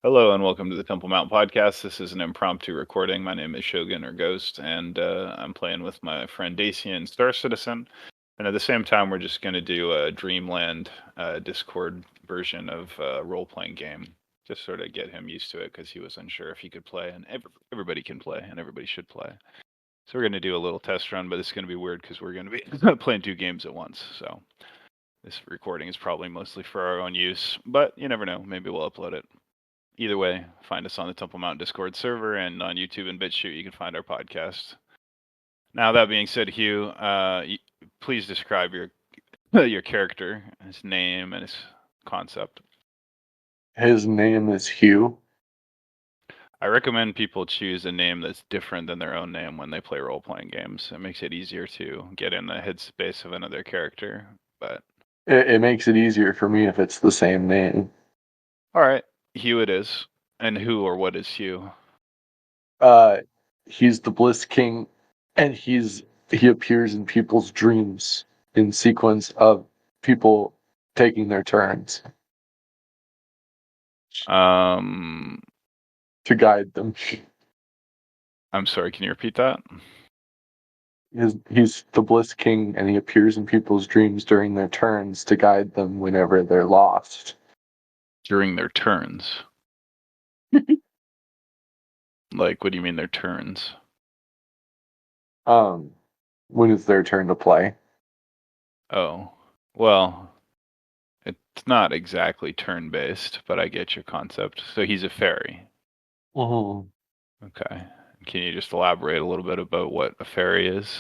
Hello and welcome to the Temple Mount Podcast. This is an impromptu recording. My name is Shogun or Ghost, and I'm playing with my friend Dacian Star Citizen. And at the same time, we're just going to do a Dreamland Discord version of a role-playing game. Just sort of get him used to it because he was unsure if he could play, and everybody can play, and everybody should play. So we're going to do a little test run, but it's going to be weird because we're going to be playing two games at once. So this recording is probably mostly for our own use, but you never know. Maybe we'll upload it. Either way, find us on the Temple Mount Discord server and on YouTube and BitChute. You can find our podcast. Now, that being said, Hugh, please describe your your character, his name, and his concept. His name is Hugh. I recommend people choose a name that's different than their own name when they play role-playing games. It makes it easier to get in the headspace of another character. But It makes it easier for me if it's the same name. all right, Hugh it is. And who or what is Hugh? He's the Bliss King, and he appears in people's dreams in sequence of people taking their turns Um, to guide them. I'm sorry, can you repeat that? He's the Bliss King, and he appears in people's dreams during their turns to guide them whenever they're lost. During their turns. Like, what do you mean their turns? When it's their turn to play. Oh, well, it's not exactly turn-based, but I get your concept. So he's a fairy. Mm-hmm. Okay. Can you just elaborate a little bit about what a fairy is?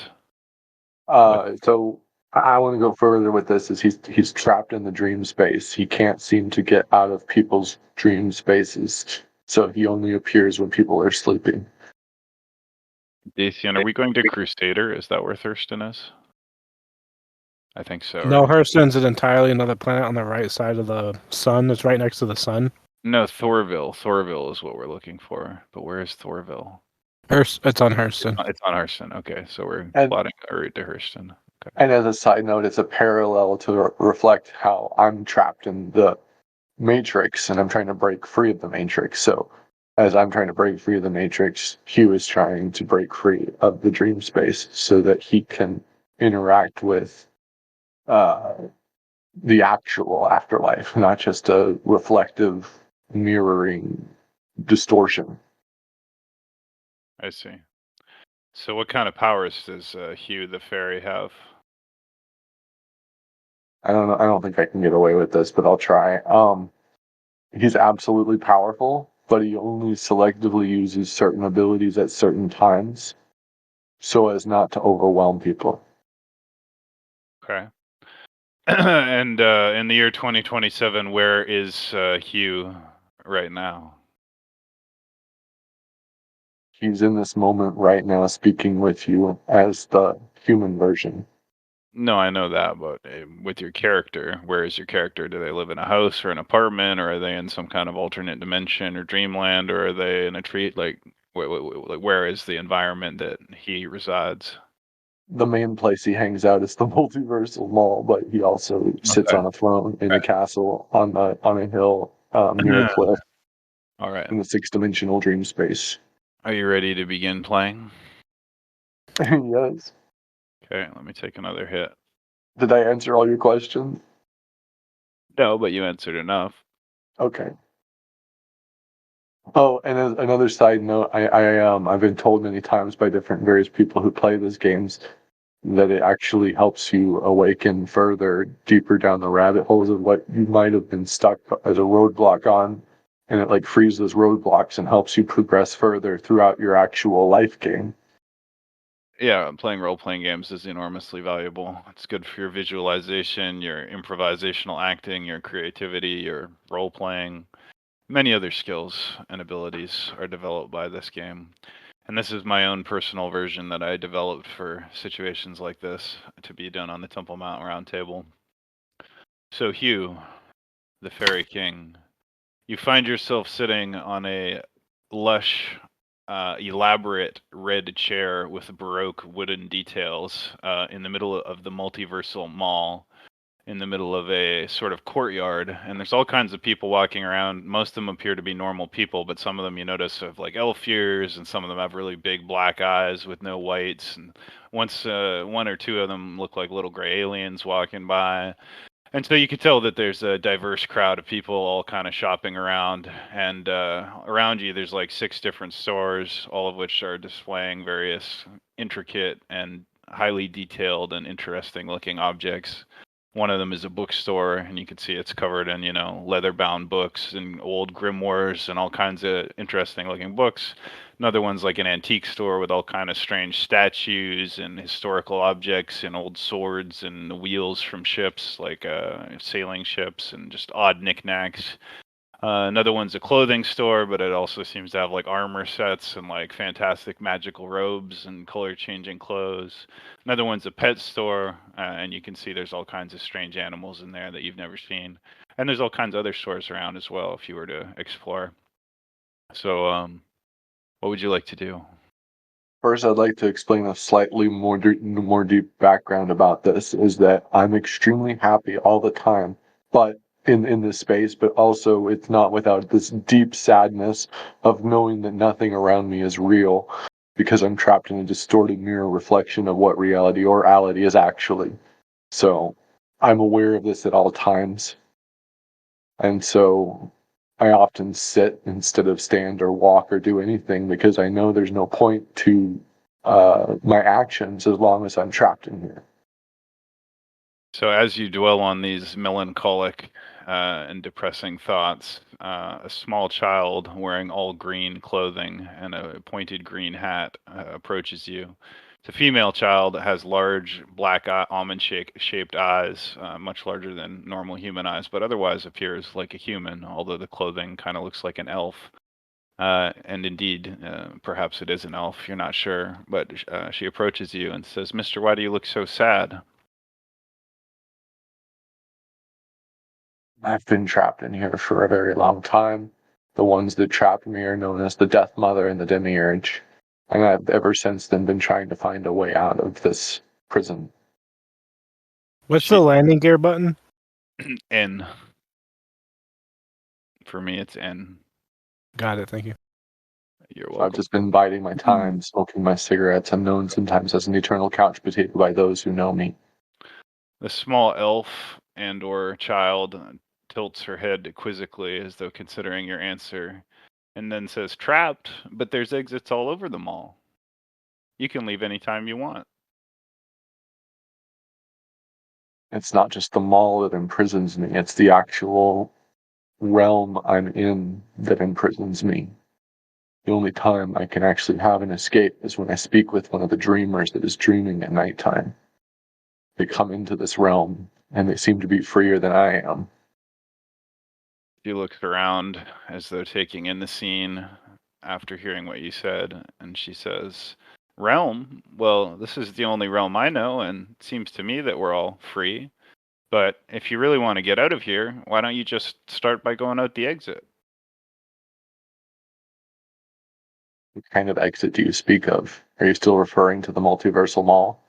So I want to go further with this. Is he's trapped in the dream space. He can't seem to get out of people's dream spaces. So he only appears when people are sleeping. Dacian, are we going to Crusader? Is that where Thurston is? I think so. No, right? Hurston's an entirely another planet on the right side of the sun. It's right next to the sun. No, Thorville. Thorville is what we're looking for. But where is Thorville? It's on Hurston. It's on Hurston. Okay, so we're plotting a route to Hurston. Okay. And as a side note, it's a parallel to reflect how I'm trapped in the Matrix and I'm trying to break free of the Matrix. So as I'm trying to break free of the Matrix, Hugh is trying to break free of the dream space so that he can interact with the actual afterlife, not just a reflective mirroring distortion. I see. So what kind of powers does Hugh the fairy have? I don't know. I don't think I can get away with this, but I'll try. He's absolutely powerful, but he only selectively uses certain abilities at certain times so as not to overwhelm people. Okay. And in the year 2027, where is Hugh right now? He's in this moment right now speaking with you as the human version. No, I know that, but with your character, where is your character? Do they live in a house or an apartment, or are they in some kind of alternate dimension or dreamland, or are they in a tree? Like, where is the environment that he resides? The main place he hangs out is the multiversal mall, but he also sits on a throne in a castle on a hill near a cliff. All right. In the six-dimensional dream space. Are you ready to begin playing? Yes. Okay, let me take another hit. Did I answer all your questions? No, but you answered enough. Okay. Oh, and as another side note, I've been told many times by various people who play these games that it actually helps you awaken further, deeper down the rabbit holes of what you might have been stuck as a roadblock on, and it like frees those roadblocks and helps you progress further throughout your actual life game. Yeah, playing role-playing games is enormously valuable. It's good for your visualization, your improvisational acting, your creativity, your role-playing. Many other skills and abilities are developed by this game. And this is my own personal version that I developed for situations like this to be done on the Temple Mount Roundtable. So Hugh, the Fairy King, you find yourself sitting on a lush, elaborate red chair with Baroque wooden details in the middle of the multiversal mall in the middle of a sort of courtyard, and there's all kinds of people walking around. Most of them appear to be normal people, but some of them you notice have like elf ears, and some of them have really big black eyes with no whites. And one or two of them look like little gray aliens walking by. And so you can tell that there's a diverse crowd of people all kind of shopping around. And around you, there's like 6 different stores, all of which are displaying various intricate and highly detailed and interesting looking objects. One of them is a bookstore, and you can see it's covered in, leather-bound books and old grimoires and all kinds of interesting-looking books. Another one's like an antique store with all kind of strange statues and historical objects and old swords and the wheels from ships, like sailing ships, and just odd knickknacks. Another one's a clothing store, but it also seems to have like armor sets and like fantastic magical robes and color changing clothes. Another one's a pet store, and you can see there's all kinds of strange animals in there that you've never seen. And there's all kinds of other stores around as well if you were to explore. So, what would you like to do? First, I'd like to explain a slightly more deep background about this. Is that I'm extremely happy all the time, but in this space, but also it's not without this deep sadness of knowing that nothing around me is real, because I'm trapped in a distorted mirror reflection of what reality or reality is actually. So I'm aware of this at all times, and so I often sit instead of stand or walk or do anything because I know there's no point to my actions as long as I'm trapped in here. So, as you dwell on these melancholic and depressing thoughts, a small child wearing all green clothing and a pointed green hat approaches you. It's a female child that has large black almond shaped eyes, much larger than normal human eyes, but otherwise appears like a human, although the clothing kind of looks like an elf. And indeed, perhaps it is an elf, you're not sure, but she approaches you and says, "Mister, why do you look so sad?" I've been trapped in here for a very long time. The ones that trapped me are known as the Death Mother and the Demiurge. And I've ever since then been trying to find a way out of this prison. What's the landing gear button? N. For me, it's N. Got it. Thank you. You're So I've welcome. just been biding my time, smoking my cigarettes. I'm known sometimes as an eternal couch potato by those who know me. The small elf and/or child tilts her head quizzically as though considering your answer, and then says, "Trapped, but there's exits all over the mall. You can leave anytime you want." It's not just the mall that imprisons me, it's the actual realm I'm in that imprisons me. The only time I can actually have an escape is when I speak with one of the dreamers that is dreaming at nighttime. They come into this realm, and they seem to be freer than I am. She looks around as though taking in the scene after hearing what you said, and she says, "Realm? Well, this is the only realm I know, and it seems to me that we're all free. But if you really want to get out of here, why don't you just start by going out the exit?" What kind of exit do you speak of? Are you still referring to the multiversal mall?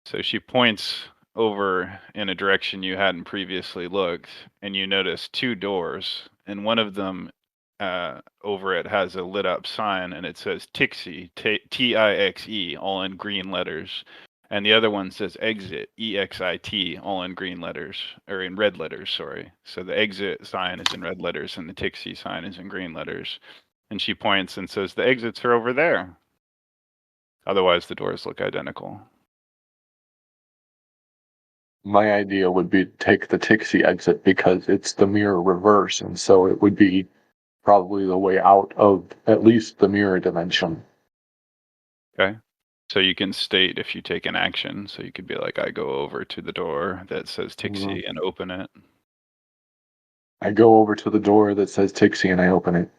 So she points over in a direction you hadn't previously looked, and you notice 2 doors, and one of them over it has a lit up sign, and it says Tixie, Tixe, all in green letters. And the other one says exit, EXIT, all in green letters, or in red letters, sorry. So the exit sign is in red letters, and the Tixie sign is in green letters. And she points and says, "The exits are over there." Otherwise, the doors look identical. My idea would be to take the Tixie exit because it's the mirror reverse, and so it would be probably the way out of at least the mirror dimension. Okay. So you can state if you take an action. So you could be like, "I go over to the door that says Tixie and open it." I go over to the door that says Tixie and I open it.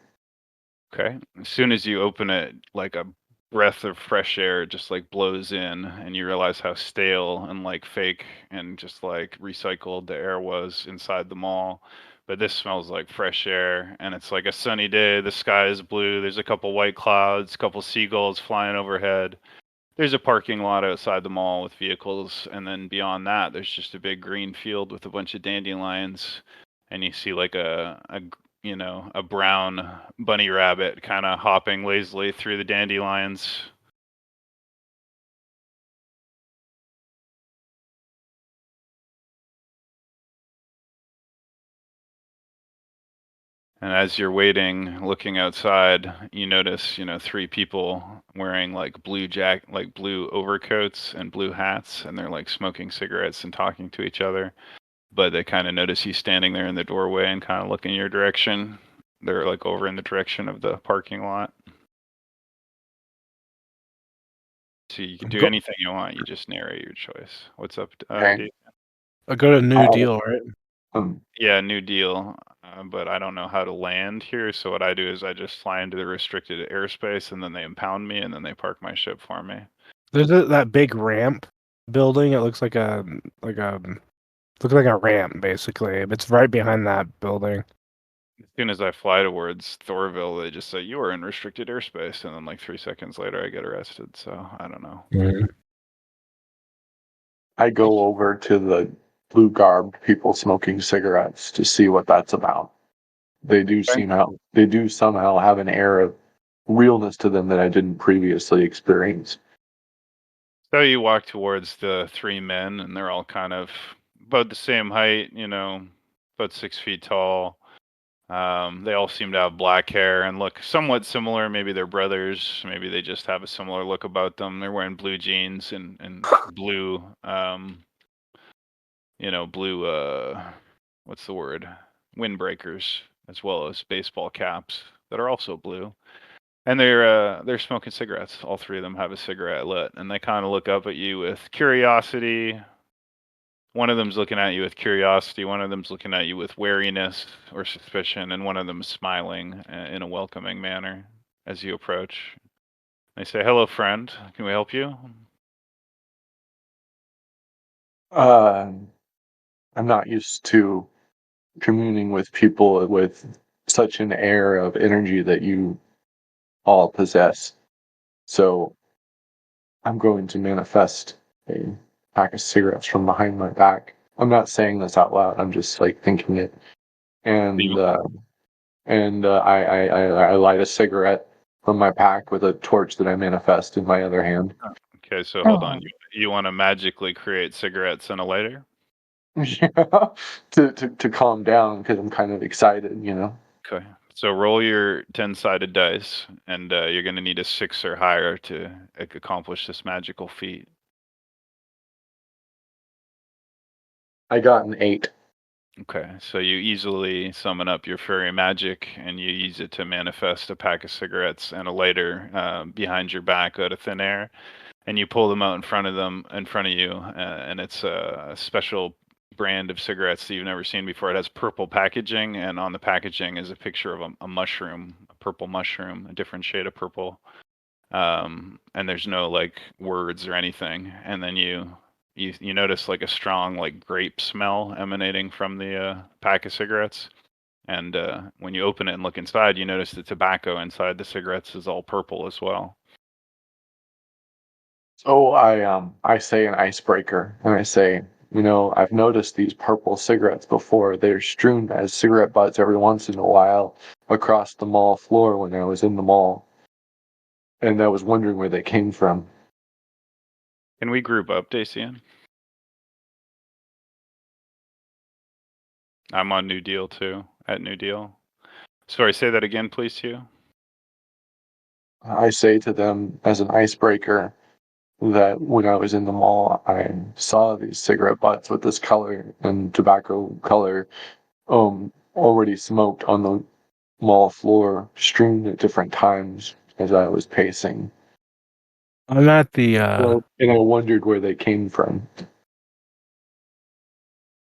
Okay. As soon as you open it, like a breath of fresh air just like blows in, and you realize how stale and like fake and just like recycled the air was inside the mall. But this smells like fresh air, and it's like a sunny day. The sky is blue. There's a couple white clouds, a couple seagulls flying overhead. There's a parking lot outside the mall with vehicles, and then beyond that, there's just a big green field with a bunch of dandelions, and you see like a brown bunny rabbit kind of hopping lazily through the dandelions. And as you're waiting, looking outside, you notice, three people wearing like blue overcoats and blue hats, and they're like smoking cigarettes and talking to each other. But they kind of notice you standing there in the doorway and kind of look in your direction. They're like over in the direction of the parking lot. So you can do anything you want. You just narrate your choice. What's up, Okay. Dave? I go to New Deal, right? Yeah, New Deal. But I don't know how to land here. So what I do is I just fly into the restricted airspace, and then they impound me, and then they park my ship for me. There's that big ramp building. It looks like a ramp basically. It's right behind that building. As soon as I fly towards Thorville, they just say you are in restricted airspace, and then like 3 seconds later, I get arrested. So I don't know. Mm-hmm. I go over to the blue garbed people smoking cigarettes to see what that's about. They do somehow have an air of realness to them that I didn't previously experience. So you walk towards the three men, and they're all kind of about the same height, about 6 feet tall. They all seem to have black hair and look somewhat similar. Maybe they're brothers. Maybe they just have a similar look about them. They're wearing blue jeans and blue, blue, what's the word? Windbreakers, as well as baseball caps that are also blue. And they're smoking cigarettes. All three of them have a cigarette lit, and they kind of look up at you with curiosity. One of them's looking at you with curiosity. One of them's looking at you with wariness or suspicion, and one of them is smiling in a welcoming manner as you approach. They say, "Hello, friend. Can we help you?" I'm not used to communing with people with such an air of energy that you all possess. So I'm going to manifest a pack of cigarettes from behind my back. I'm not saying this out loud. I'm just like thinking it. And I light a cigarette from my pack with a torch that I manifest in my other hand. Okay, so hold on. You want to magically create cigarettes in a lighter? Yeah, to calm down because I'm kind of excited, Okay. So roll your 10-sided dice, and you're going to need a 6 or higher to accomplish this magical feat. I got an 8. Okay, so you easily summon up your fairy magic, and you use it to manifest a pack of cigarettes and a lighter behind your back out of thin air, and you pull them out in front of you, and it's a special brand of cigarettes that you've never seen before. It has purple packaging, and on the packaging is a picture of a mushroom, a purple mushroom, a different shade of purple. And there's no like words or anything. And then you notice like a strong like grape smell emanating from the pack of cigarettes. And when you open it and look inside, you notice the tobacco inside the cigarettes is all purple as well. So I say an icebreaker, and I say, I've noticed these purple cigarettes before. They're strewn as cigarette butts every once in a while across the mall floor when I was in the mall, and I was wondering where they came from. Can we group up, Dacian? I'm on New Deal too, at New Deal. Sorry, say that again, please, Hugh. I say to them as an icebreaker that when I was in the mall, I saw these cigarette butts with this color and tobacco color already smoked on the mall floor, strewn at different times as I was pacing. I'm at the And I wondered where they came from.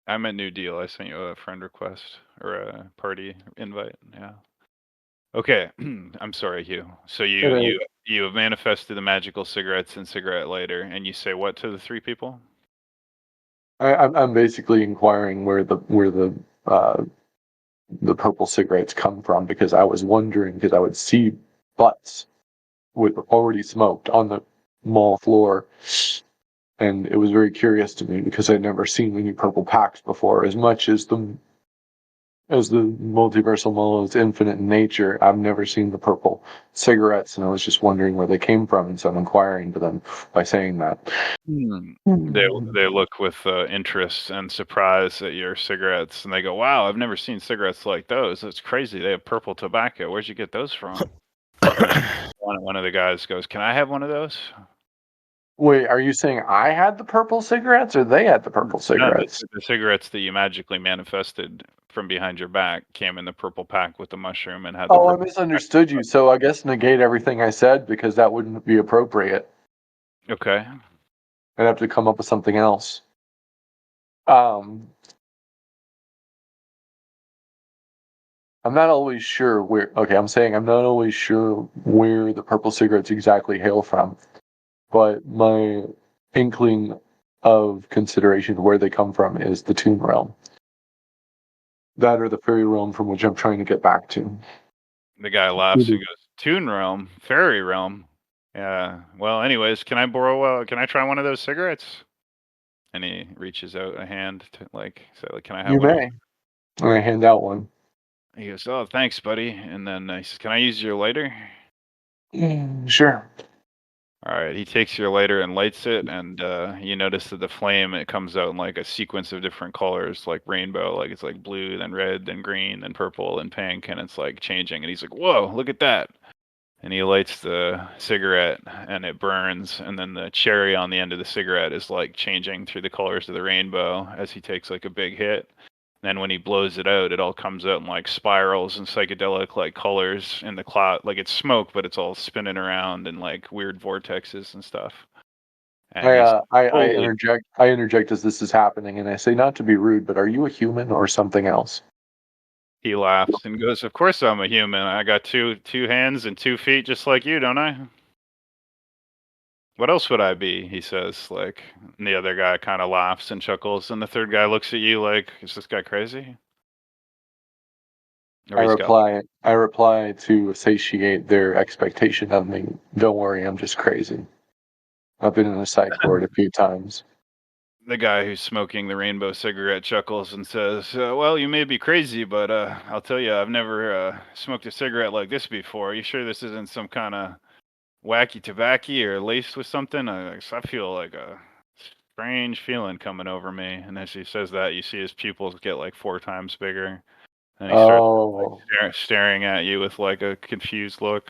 I'm at New Deal. I sent you a friend request or a party invite. Yeah. Okay. I'm sorry, Hugh. So you have manifested the magical cigarettes and cigarette lighter, and you say what to the three people? I'm basically inquiring where the purple cigarettes come from because I was wondering because I would see butts with already smoked on the mall floor. And it was very curious to me because I'd never seen any purple packs before. As much as the multiversal mall is infinite in nature, I've never seen the purple cigarettes, and I was just wondering where they came from, and so I'm inquiring to them by saying that. They look with interest and surprise at your cigarettes, and they go, "Wow, I've never seen cigarettes like those. That's crazy. They have purple tobacco. Where'd you get those from?" And one of the guys goes, "Can I have one of those?" Wait, are you saying I had the purple cigarettes, or they had the purple No, cigarettes? the cigarettes that you magically manifested from behind your back came in the purple pack with the mushroom and had the Oh, I purple misunderstood you. So I guess negate everything I said because that wouldn't be appropriate. Okay. I'd have to come up with something else. Um, I'm not always sure where. Okay, I'm saying I'm not always sure where the purple cigarettes exactly hail from, but my inkling of consideration of where they come from is the Toon realm. That or the fairy realm from which I'm trying to get back to. The guy laughs and goes, "Toon realm, fairy realm." Yeah. Well, anyways, can I borrow? Can I try one of those cigarettes? And he reaches out a hand to say, "Can I have You one?" may. And I hand out one. He goes, "Oh, thanks, buddy." And then he says, "Can I use your lighter?" Sure. All right. He takes your lighter and lights it, and you notice that the flame it comes out in like a sequence of different colors, like rainbow. Like it's like blue, then red, then green, then purple, and pink, and it's like changing. And he's like, "Whoa, look at that!" And he lights the cigarette, and it burns. And then the cherry on the end of the cigarette is like changing through the colors of the rainbow as he takes like a big hit. Then when he blows it out, it all comes out in like spirals and psychedelic like colors in the cloud. Like it's smoke, but it's all spinning around in like weird vortexes and stuff. And he's I fully interject. I interject as this is happening, and I say, not to be rude, but are you a human or something else? he laughs and goes, "Of course I'm a human. I got two hands and 2 feet just like you, don't I? What else would I be?" He says, like, and the other guy kind of laughs and chuckles, and the third guy looks at you like, "Is this guy crazy?" Or he's got I reply to satiate their expectation of me. Don't worry, I'm just crazy. I've been in a psych ward a few times. the guy who's smoking the rainbow cigarette chuckles and says, "Well, you may be crazy, but I'll tell you, I've never smoked a cigarette like this before. Are you sure this isn't some kind of wacky tobacco or laced with something? I feel like a strange feeling coming over me." And as he says that, you see his pupils get like 4 times bigger. And he starts Oh, staring at you with like a confused look.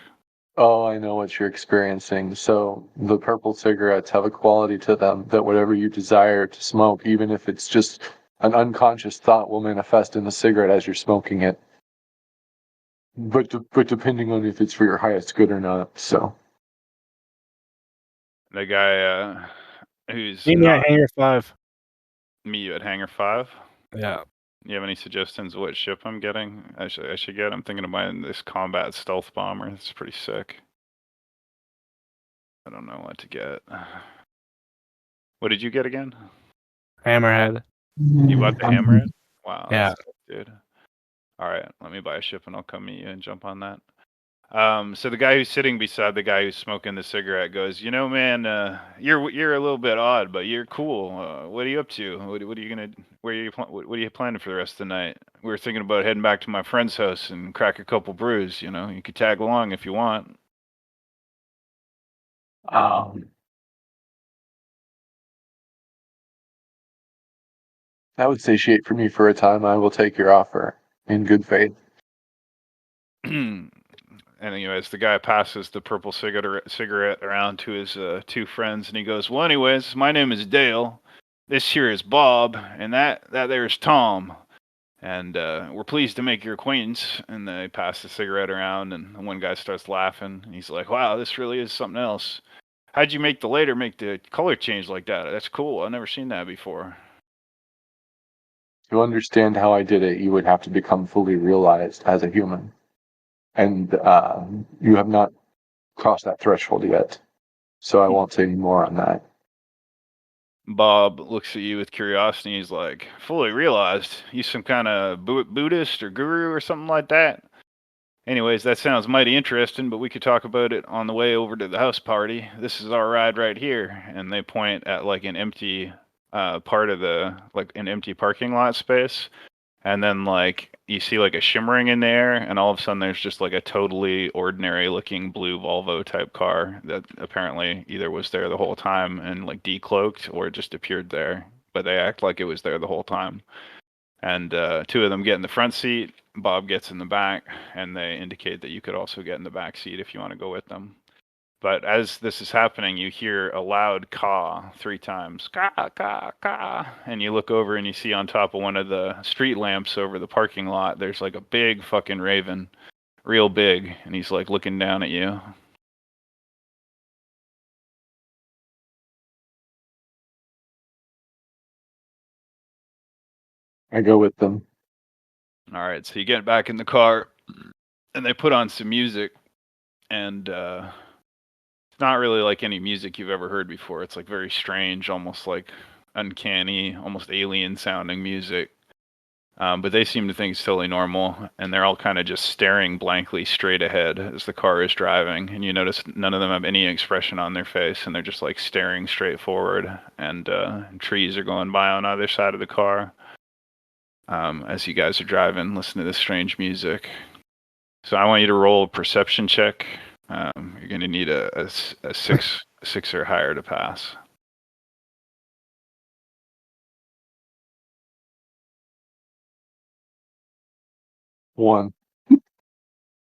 oh, I know what you're experiencing. So the purple cigarettes have a quality to them that whatever you desire to smoke, even if it's just an unconscious thought, will manifest in the cigarette as you're smoking it. But depending on if it's for your highest good or not. So The guy who's Meet me not at Hangar 5. me you at Hangar 5. Yeah. You have any suggestions of what ship I'm getting? I should get. I'm thinking of buying this combat stealth bomber. It's pretty sick. I don't know what to get. What did you get again? Hammerhead. You bought the hammerhead? Wow, that's Yeah. sick, dude. All right, let me buy a ship and I'll come meet you and jump on that. So the guy who's sitting beside the guy who's smoking the cigarette goes, "You know, man, you're a little bit odd, but you're cool. What are you up to? What are you gonna? Where are you? What are you planning for the rest of the night? We were thinking about heading back to my friend's house and crack a couple brews. You know, you could tag along if you want." um, that would satiate for me for a time. I will take your offer in good faith. And anyways, the guy passes the purple cigarette around to his 2 friends, and he goes, "Well, anyways, my name is Dale. This here is Bob, and that there is Tom. And we're pleased to make your acquaintance." And they pass the cigarette around, and one guy starts laughing. And he's like, "Wow, this really is something else. How'd you make the color change like that? That's cool. I've never seen that before." To understand how I did it, you would have to become fully realized as a human. And you have not crossed that threshold yet. So I won't say any more on that. Bob looks at you with curiosity. He's like, "Fully realized? You some kind of Buddhist or guru or something like that?" Anyways, that sounds mighty interesting, but we could talk about it on the way over to the house party. This is our ride right here. And they point at like an empty part of an empty parking lot space. And then like you see like a shimmering in there, and all of a sudden there's just like a totally ordinary looking blue Volvo type car that apparently either was there the whole time and like decloaked or just appeared there. But they act like it was there the whole time. And two of them get in the front seat. Bob gets in the back, and they indicate that you could also get in the back seat if you want to go with them. But as this is happening, you hear a loud caw 3 times. Caw, caw, caw. And you look over and you see on top of one of the street lamps over the parking lot, there's like a big fucking raven. Real big. And he's like looking down at you. I go with them. All right, so you get back in the car, and they put on some music, and it's not really like any music you've ever heard before. It's like very strange, almost like uncanny, almost alien sounding music. But they seem to think it's totally normal, and they're all kind of just staring blankly straight ahead as the car is driving. And you notice none of them have any expression on their face, and they're just like staring straight forward. And trees are going by on either side of the car as you guys are driving, listening to this strange music. So I want you to roll a perception check. You're going to need a 6 or higher to pass. 1.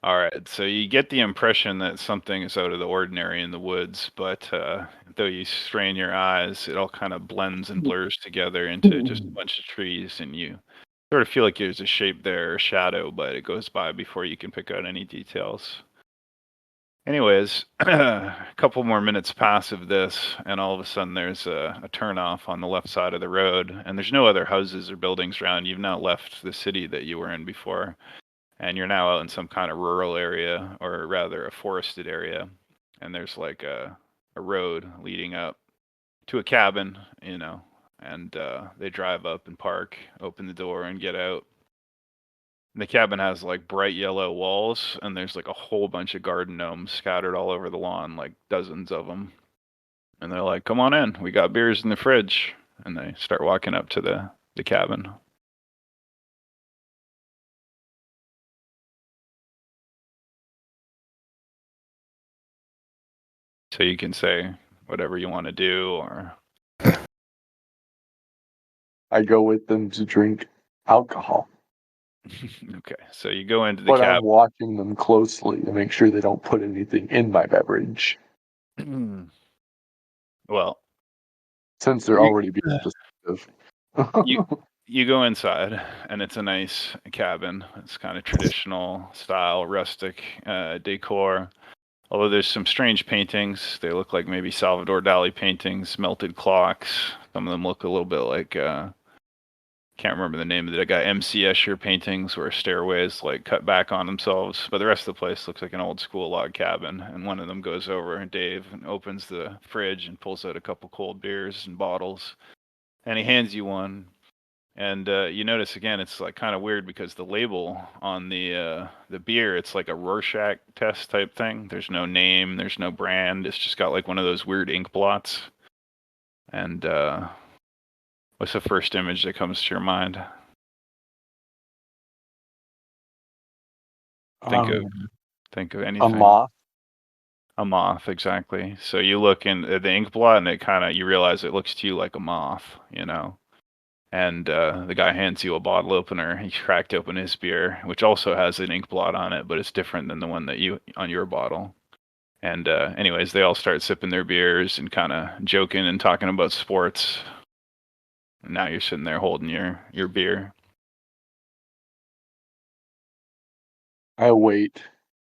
All right, so you get the impression that something is out of the ordinary in the woods, but though you strain your eyes, it all kind of blends and blurs together into just a bunch of trees, and you sort of feel like there's a shape there, a shadow, but it goes by before you can pick out any details. Anyways, a couple more minutes pass of this, and all of a sudden there's a turnoff on the left side of the road, and there's no other houses or buildings around. You've now left the city that you were in before, and you're now out in some kind of rural area, or rather a forested area, and there's like a road leading up to a cabin, and they drive up and park, open the door, and get out. The cabin has like bright yellow walls, and there's like a whole bunch of garden gnomes scattered all over the lawn, like dozens of them. And they're like, "Come on in, we got beers in the fridge." And they start walking up to the cabin. So you can say whatever you want to do, or I go with them to drink alcohol. okay. So you go into the But I'm cabin. watching them closely to make sure they don't put anything in my beverage. Well, Since they're already being deceptive. you go inside, and it's a nice cabin. It's kind of traditional style, rustic decor. Although there's some strange paintings. They look like maybe Salvador Dali paintings, melted clocks. Some of them look a little bit like, can't remember the name of the guy, M.C. Escher paintings where stairways like cut back on themselves. But the rest of the place looks like an old school log cabin. And one of them goes over, and Dave, and opens the fridge and pulls out a couple cold beers and bottles. And he hands you one. And you notice again, it's like kind of weird because the label on the beer, it's like a Rorschach test type thing. There's no name, there's no brand. It's just got like one of those weird ink blots. And what's the first image that comes to your mind? Think of anything. A moth. A moth, exactly. So you look in the ink blot, and it kind of, you realize it looks to you like a moth, And the guy hands you a bottle opener. He cracked open his beer, which also has an ink blot on it, but it's different than the one that you on your bottle. And anyways, they all start sipping their beers and kind of joking and talking about sports. And now you're sitting there holding your beer. I wait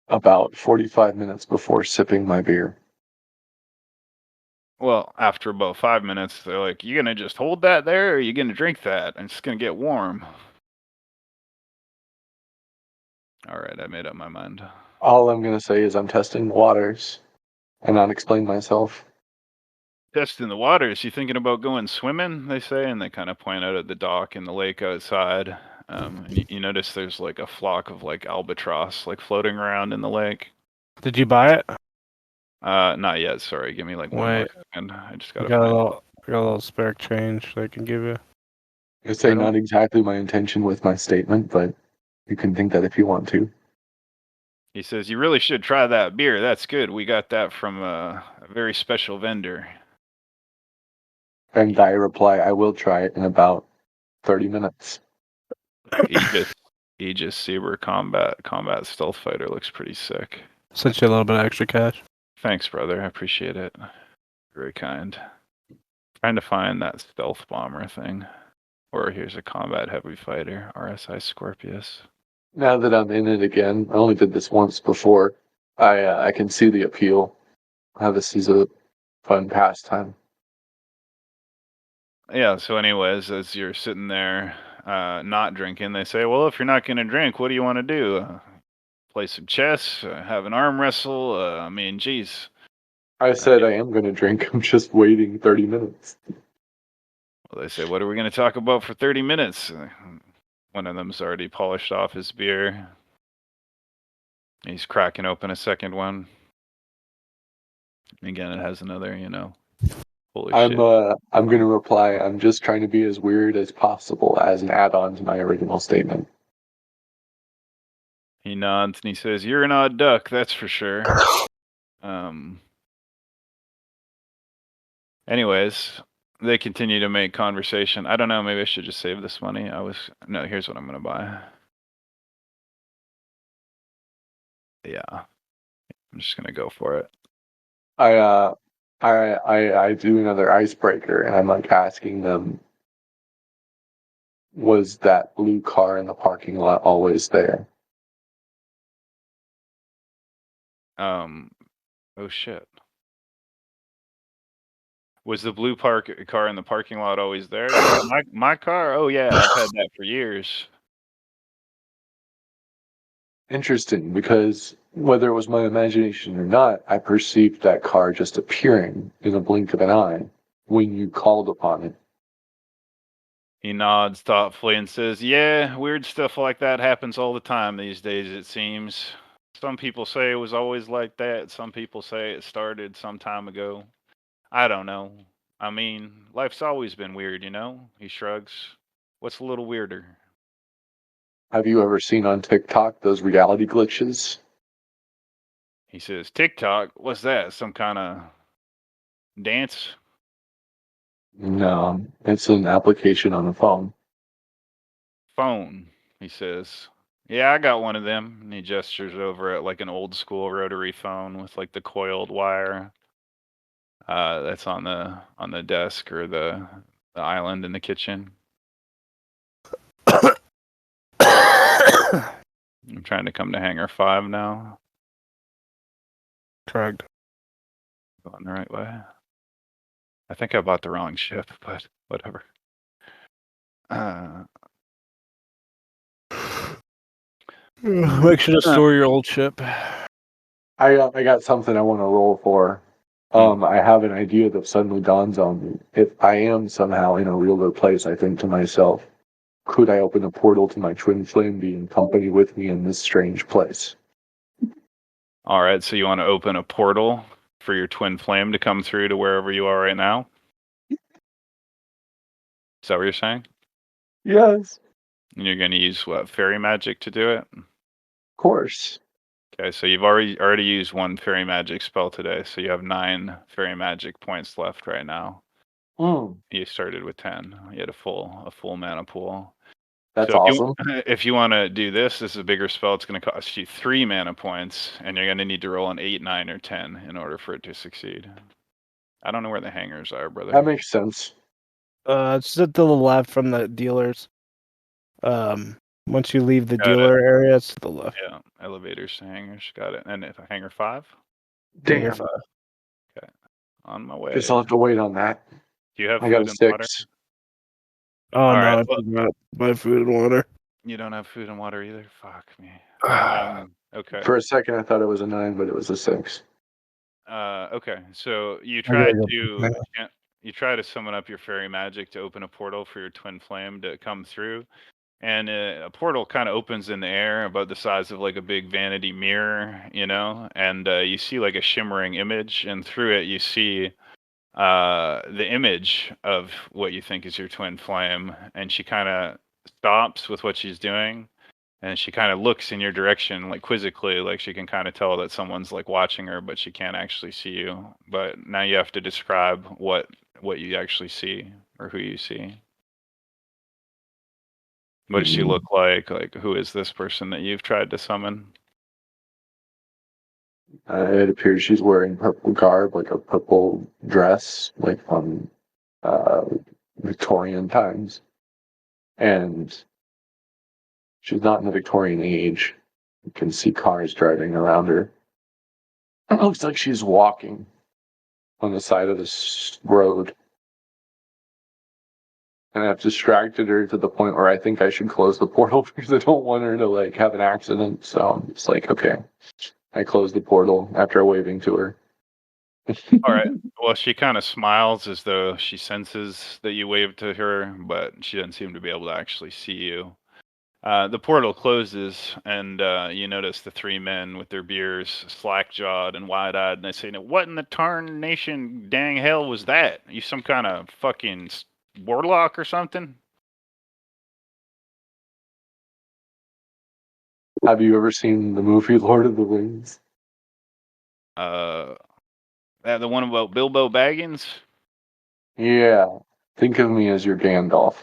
about 45 minutes before sipping my beer. Well, after about 5 minutes, they're like, "You gonna just hold that there, or are you gonna drink that? And it's gonna get warm." All right, I made up my mind. All I'm going to say is I'm testing the waters and not explain myself. Testing the waters. You thinking about going swimming? They say, and they kind of point out at the dock and the lake outside. And you notice there's like a flock of like albatross like floating around in the lake. Did you buy it? Not yet. Sorry, give me like one more Wait, second. I just I gotta got a find. little, I got a little spare change that I can give you. I say I don't. not exactly my intention with my statement, but you can think that if you want to. He says you really should try that beer. That's good. We got that from a very special vendor. And I reply, I will try it in about 30 minutes. Aegis Saber combat stealth fighter looks pretty sick. Sent you a little bit of extra cash. Thanks, brother. I appreciate it. Very kind. Trying to find that stealth bomber thing. Or here's a combat heavy fighter, RSI Scorpius. Now that I'm in it again, I only did this once before. I can see the appeal. How this is a fun pastime. Yeah, so anyways, as you're sitting there not drinking, they say, well, if you're not going to drink, what do you want to do? Play some chess? Have an arm wrestle? I mean, geez. I said I am going to drink. I'm just waiting 30 minutes. Well, they say, what are we going to talk about for 30 minutes? One of them's already polished off his beer. He's cracking open a second one. Again, it has another, holy shit. I'm going to reply, I'm just trying to be as weird as possible as an add-on to my original statement. He nods and he says, you're an odd duck, that's for sure. Anyways, they continue to make conversation. I don't know, maybe I should just save this money. No, here's what I'm going to buy. Yeah, I'm just going to go for it. I do another icebreaker, and I'm like asking them, was that blue car in the parking lot always there? Oh shit. Was the blue car in the parking lot always there? Yeah, my car? Oh yeah, I've had that for years. Interesting, because whether it was my imagination or not, I perceived that car just appearing in a blink of an eye when you called upon it. He nods thoughtfully and says, yeah, weird stuff like that happens all the time these days, it seems. Some people say it was always like that. Some people say it started some time ago. I don't know. I mean, life's always been weird, He shrugs. What's a little weirder? Have you ever seen on TikTok those reality glitches? He says, TikTok? What's that? Some kind of dance? No, it's an application on the phone. Phone, he says. Yeah, I got one of them. And he gestures over at like an old school rotary phone with like the coiled wire. That's on the desk or the island in the kitchen. I'm trying to come to Hangar 5 now. Correct. Going the right way. I think I bought the wrong ship, but whatever. Make sure to store your old ship. I got something I want to roll for. I have an idea that suddenly dawns on me. If I am somehow in a realer place, I think to myself, could I open a portal to my twin flame be in company with me in this strange place? All right, so you want to open a portal for your twin flame to come through to wherever you are right now? Is that what you're saying? Yes, And you're going to use what, fairy magic to do it? of course. Okay, so you've already used one fairy magic spell today, so you have 9 fairy magic points left right now. You started with 10. You had a full mana pool. That's So awesome. if you want to do this is a bigger spell. It's going to cost you 3 mana points, and you're going to need to roll an 8, 9, or 10 in order for it to succeed. I don't know where the hangers are, brother. That makes sense. It's to the left from the dealers. Once you leave the Got it. dealer area, it's to the left. Yeah, elevators to hangers. Got it. And if hanger 5? Hangar Damn. 5. Okay. On my way. Guess I'll have to wait on that. Do you have I got food a and water? 6. Oh All no, right, I forgot my food and water. You don't have food and water either? Fuck me. Okay. For a second, I thought it was a 9, but it was a 6. Okay. So you I gotta try to summon up your fairy magic to open a portal for your twin flame to come through. and a portal kind of opens in the air about the size of like a big vanity mirror, and you see like a shimmering image, and through it you see the image of what you think is your twin flame, and she kind of stops with what she's doing, and she kind of looks in your direction like quizzically, like she can kind of tell that someone's like watching her, but she can't actually see you. But now you have to describe what you actually see or who you see. What does she look like? Like, who is this person that you've tried to summon? It appears she's wearing purple garb, like a purple dress, like from uh, Victorian times. And she's not in the Victorian age. You can see cars driving around her. It looks like she's walking on the side of this road. And I've distracted her to the point where I think I should close the portal because I don't want her to like have an accident. So it's like, okay. I close the portal after waving to her. All right. Well, she kind of smiles as though she senses that you waved to her, but she doesn't seem to be able to actually see you. The portal closes, and you notice the three men with their beers, slack-jawed and wide-eyed, and they say, "Now, what in the tarnation dang hell was that? You some kind of fucking warlock or something?" Have you ever seen the movie Lord of the Rings? Uh, that the one about Bilbo Baggins? Yeah. Think of me as your Gandalf.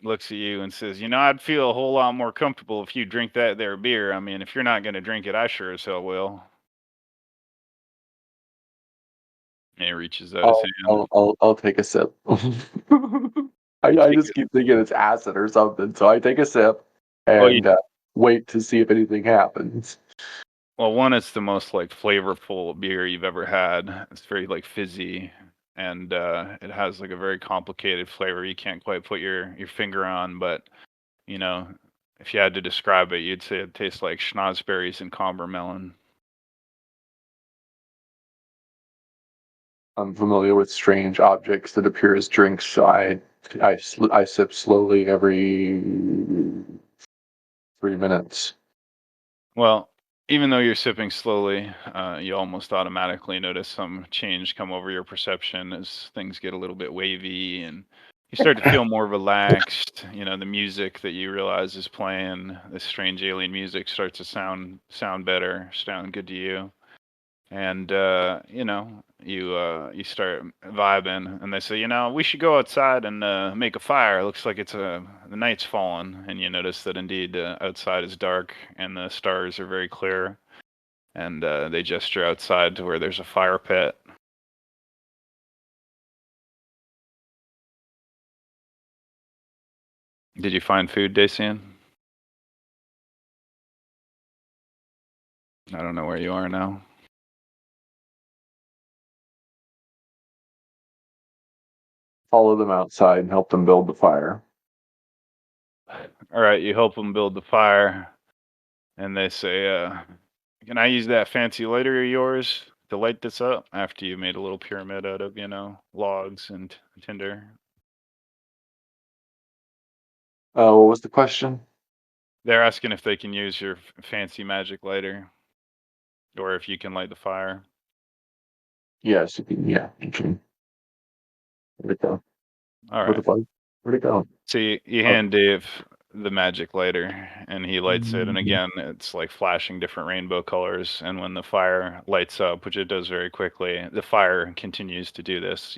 Looks at you and says, "I'd feel a whole lot more comfortable if you drink that there beer. I mean, if you're not going to drink it, I sure as hell will." And he reaches out his hand. I'll take a sip. You I take just it. keep thinking it's acid or something, so I take a sip Well, you and wait to see if anything happens. Well, one, it's the most like flavorful beer you've ever had. It's very like fizzy, and it has like a very complicated flavor you can't quite put your finger on. But you know, if you had to describe it, you'd say it tastes like schnozberries and comber melon. I'm familiar with strange objects that appear as drinks, so I sip slowly every 3 minutes. Well, even though you're sipping slowly, you almost automatically notice some change come over your perception as things get a little bit wavy and you start to feel more relaxed. The music that you realize is playing, this strange alien music starts to sound better, sound good to you. And you start vibing, and they say, we should go outside and make a fire. It looks like the night's fallen, and you notice that indeed outside is dark and the stars are very clear. And they gesture outside to where there's a fire pit. Did you find food, Dacian? I don't know where you are now. Follow them outside and help them build the fire. All right, you help them build the fire, and they say, "Can I use that fancy lighter of yours to light this up?" After you made a little pyramid out of, logs and tinder. What was the question? They're asking if they can use your fancy magic lighter, or if you can light the fire. Yes, yeah, you can. Where'd it go? All What the right. fuck? Where'd it go? So you Oh. hand Dave the magic lighter, and he lights it. And again, it's like flashing different rainbow colors. And when the fire lights up, which it does very quickly, the fire continues to do this,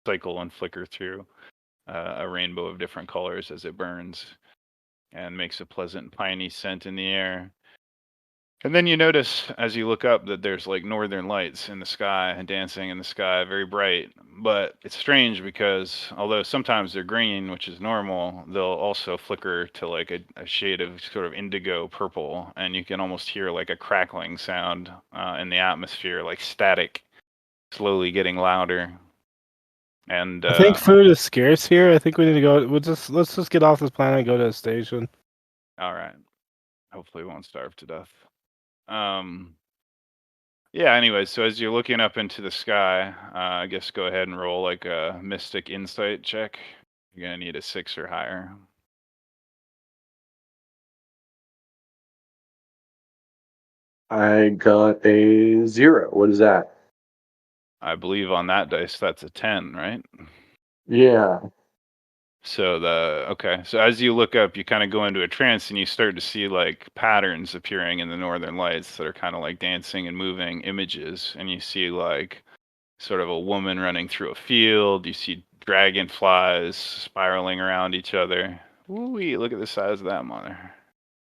cycle and flicker through a rainbow of different colors as it burns, and makes a pleasant piney scent in the air. And then you notice as you look up that there's like northern lights in the sky and dancing in the sky, very bright. But it's strange because although sometimes they're green, which is normal, they'll also flicker to like a shade of sort of indigo purple. And you can almost hear like a crackling sound in the atmosphere, like static, slowly getting louder. And I think food is scarce here. I think we need to go. Let's just get off this planet and go to a station. all right, hopefully we won't starve to death. Um, Yeah, anyway, so as you're looking up into the sky, I guess go ahead and roll like a mystic insight check. You're gonna need a 6 or higher. I got a 0. What is that? I believe on that dice that's a 10, right? Yeah. So so as you look up, you kind of go into a trance and you start to see like patterns appearing in the northern lights that are kind of like dancing and moving images, and you see like sort of a woman running through a field. You see dragonflies spiraling around each other. Ooh, look at the size of that mother.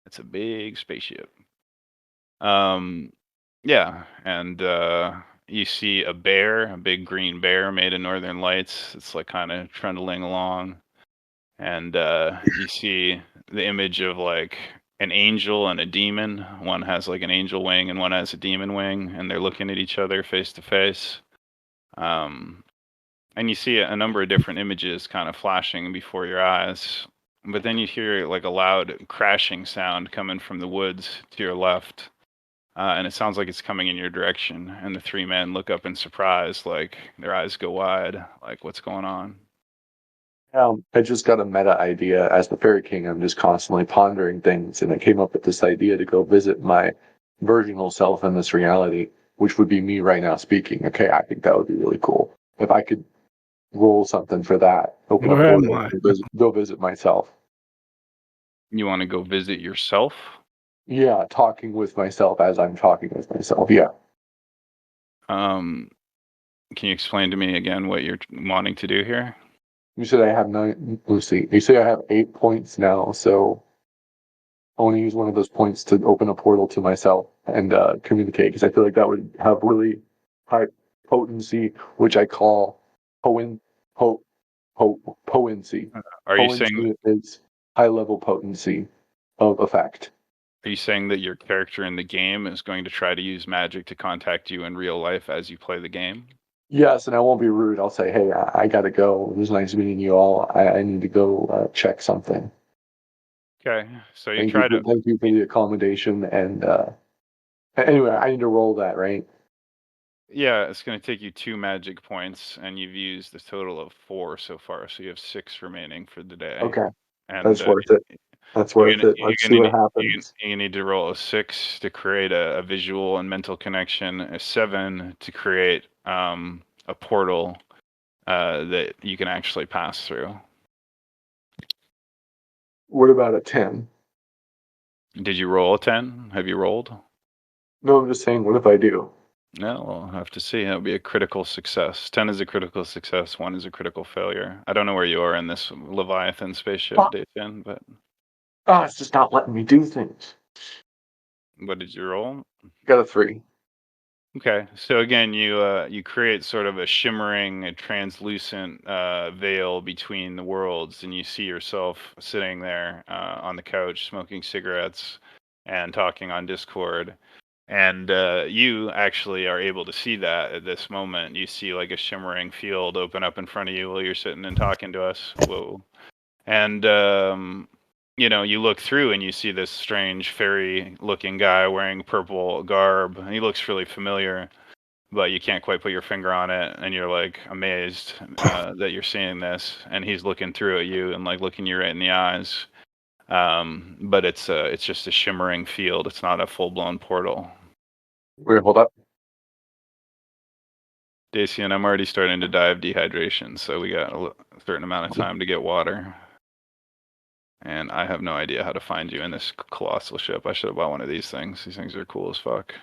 It's a big spaceship. Yeah, and you see a bear, a big green bear made of northern lights. It's like kind of trundling along, and you see the image of like an angel and a demon. One has like an angel wing and one has a demon wing, and they're looking at each other face to face. And you see a number of different images kind of flashing before your eyes. But then you hear like a loud crashing sound coming from the woods to your left. And it sounds like it's coming in your direction. And the three men look up in surprise, like their eyes go wide, like what's going on? I just got a meta idea. As the Fairy King, I'm just constantly pondering things, and I came up with this idea to go visit my virginal self in this reality, which would be me right now speaking. Okay, I think that would be really cool. If I could roll something for that, open a Where am portal, I? and go visit myself. You want to go visit yourself? Yeah, talking with myself as I'm talking with myself. Yeah. Um, can you explain to me again what you're wanting to do here? You said I have 9. Let's see. You say I have 8 points now, so I want to use one of those points to open a portal to myself and communicate, because I feel like that would have really high potency, which I call poen po potency. Are you saying Potency is high level potency of effect. Are you saying that your character in the game is going to try to use magic to contact you in real life as you play the game? Yes, and I won't be rude. I'll say, hey, I gotta go. It was nice meeting you all. I need to go check something. Okay, so you try to. Thank you for the accommodation. And anyway, I need to roll that, right? Yeah, it's going to take you 2 magic points, and you've used a total of 4 so far, so you have 6 remaining for the day. Okay, And that's worth it. That's you're worth gonna it. you're Let's see gonna what need happens. you need to roll a 6 to create a visual and mental connection, a 7 to create a portal that you can actually pass through. What about a 10? Did you roll a 10? Have you rolled? No, I'm just saying, what if I do? No, we'll have to see. That would be a critical success. 10 is a critical success, 1 is a critical failure. I don't know where you are in this Leviathan spaceship, Ah, Dathan, but it's just not letting me do things. what did you roll? Got a 3. Okay, so again, you create sort of a shimmering, a translucent veil between the worlds, and you see yourself sitting there on the couch, smoking cigarettes and talking on Discord. And you actually are able to see that at this moment. You see like a shimmering field open up in front of you while you're sitting and talking to us. Whoa! And you look through and you see this strange fairy-looking guy wearing purple garb. And he looks really familiar, but you can't quite put your finger on it. And you're like amazed that you're seeing this. And he's looking through at you and like looking you right in the eyes. But it's just a shimmering field. It's not a full-blown portal. Wait, hold up. Dacian, I'm already starting to die of dehydration, so we got a certain amount of time to get water. And I have no idea how to find you in this colossal ship. I should have bought one of these things. These things are cool as fuck.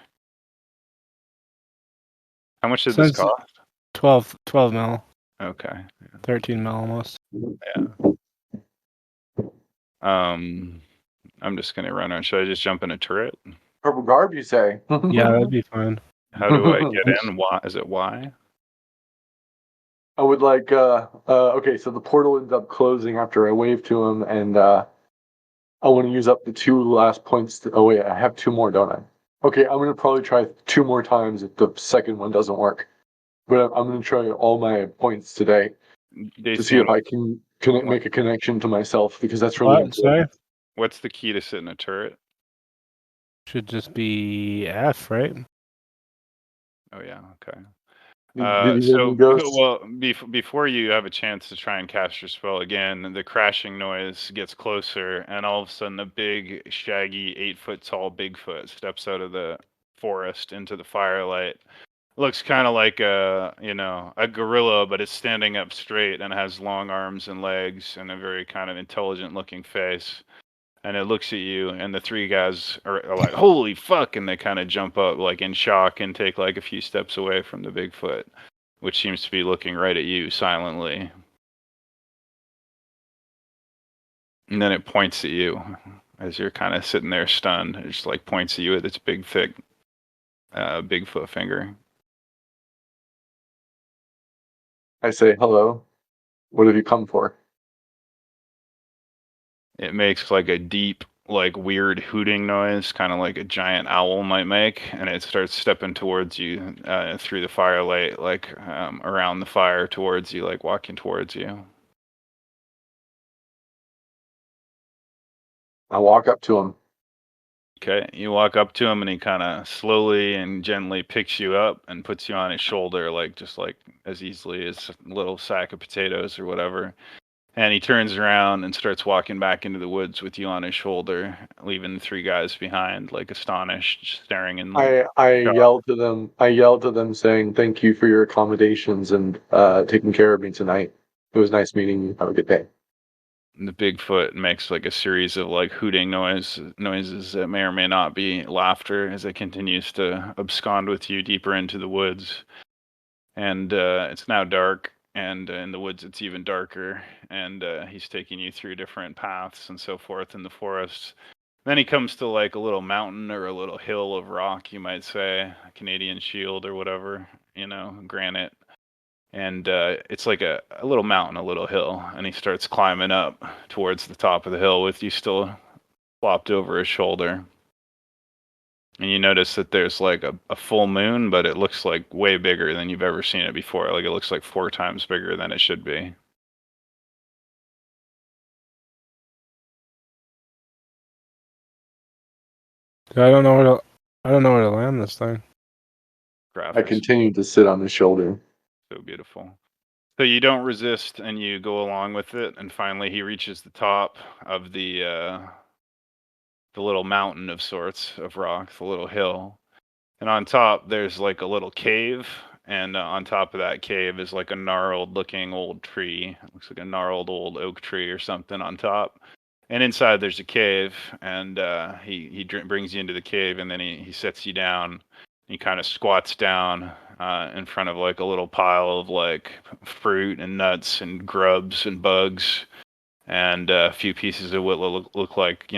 How much did this Since cost? 12 mil, Okay. 13 mil almost. Yeah. I'm just gonna run around. Should I just jump in a turret? Purple garb, you say? Yeah, that'd be fine. How do I get in? Why is it Y? I would like, okay, so the portal ends up closing after I wave to him, and I want to use up the 2 last points. Oh, wait, I have 2 more, don't I? Okay, I'm going to probably try 2 more times if the second one doesn't work. But I'm going to try all my points today to see Dacian, if I can make a connection to myself, because that's really What? Sorry? important. what's the key to sit in a turret? Should just be F, right? Oh yeah, okay. Did you hear me, Ghost? Well, before you have a chance to try and cast your spell again, the crashing noise gets closer, and all of a sudden, a big, shaggy, 8-foot tall Bigfoot steps out of the forest into the firelight. Looks kind of like a gorilla, but it's standing up straight and has long arms and legs and a very kind of intelligent-looking face. And it looks at you, and the three guys are like, "Holy fuck!" And they kind of jump up, like in shock, and take like a few steps away from the Bigfoot, which seems to be looking right at you silently. And then it points at you as you're kind of sitting there stunned. It just like points at you with its big, thick Bigfoot finger. I say, hello. What have you come for? It makes like a deep, like weird hooting noise, kind of like a giant owl might make, and it starts stepping towards you through the firelight, like around the fire towards you, like walking towards you. I walk up to him. Okay, you walk up to him, and he kind of slowly and gently picks you up and puts you on his shoulder, like just like as easily as a little sack of potatoes or whatever. And he turns around and starts walking back into the woods with you on his shoulder, leaving the three guys behind, like astonished, staring in I shock. yell to them. I yell to them, saying, "Thank you for your accommodations and taking care of me tonight. It was nice meeting you. Have a good day." And the Bigfoot makes like a series of like hooting noises that may or may not be laughter as it continues to abscond with you deeper into the woods. And it's now dark, and in the woods it's even darker. And he's taking you through different paths and so forth in the forest. Then he comes to like a little mountain or a little hill of rock, you might say, a Canadian shield or whatever, granite. And it's like a little mountain, a little hill. And he starts climbing up towards the top of the hill with you still flopped over his shoulder. And you notice that there's like a full moon, but it looks like way bigger than you've ever seen it before. Like it looks like 4 times bigger than it should be. I don't know where to land this thing. I Graphics, continue to sit on his shoulder. so beautiful. So you don't resist, and you go along with it, and finally he reaches the top of the little mountain of sorts of rock, the little hill. And on top, there's like a little cave, and on top of that cave is like a gnarled looking old tree. It looks like a gnarled old oak tree or something on top. And inside there's a cave, and he brings you into the cave, and then he sets you down. He kind of squats down in front of like a little pile of like fruit and nuts and grubs and bugs, and a few pieces of what look like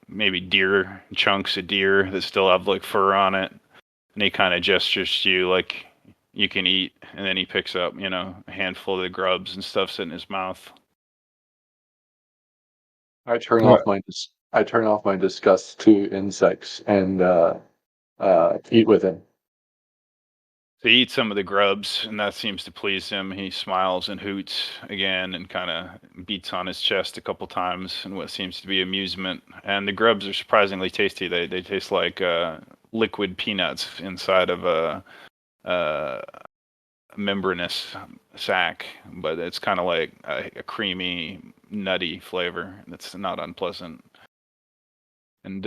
maybe deer chunks of deer that still have like fur on it. And he kind of gestures to you like you can eat, and then he picks up a handful of the grubs and stuffs it in his mouth. I turn off my disgust to insects and eat with him. So he eats some of the grubs, and that seems to please him. He smiles and hoots again and kind of beats on his chest a couple times in what seems to be amusement. And the grubs are surprisingly tasty. They taste like liquid peanuts inside of a membranous sack, but it's kind of like a creamy, nutty flavor that's not unpleasant. And